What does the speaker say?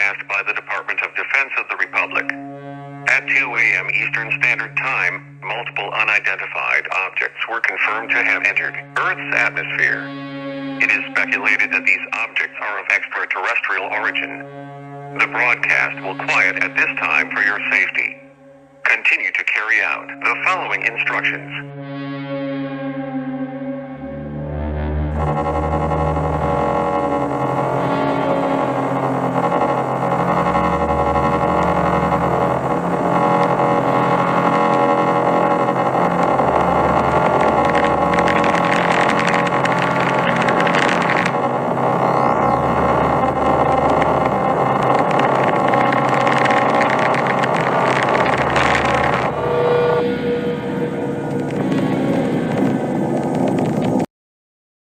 broadcast by the Department of Defense of the Republic. At 2 a.m. Eastern Standard Time, multiple unidentified objects were confirmed to have entered Earth's atmosphere. It is speculated that these objects are of extraterrestrial origin. The broadcast will quiet at this time for your safety. Continue to carry out the following instructions.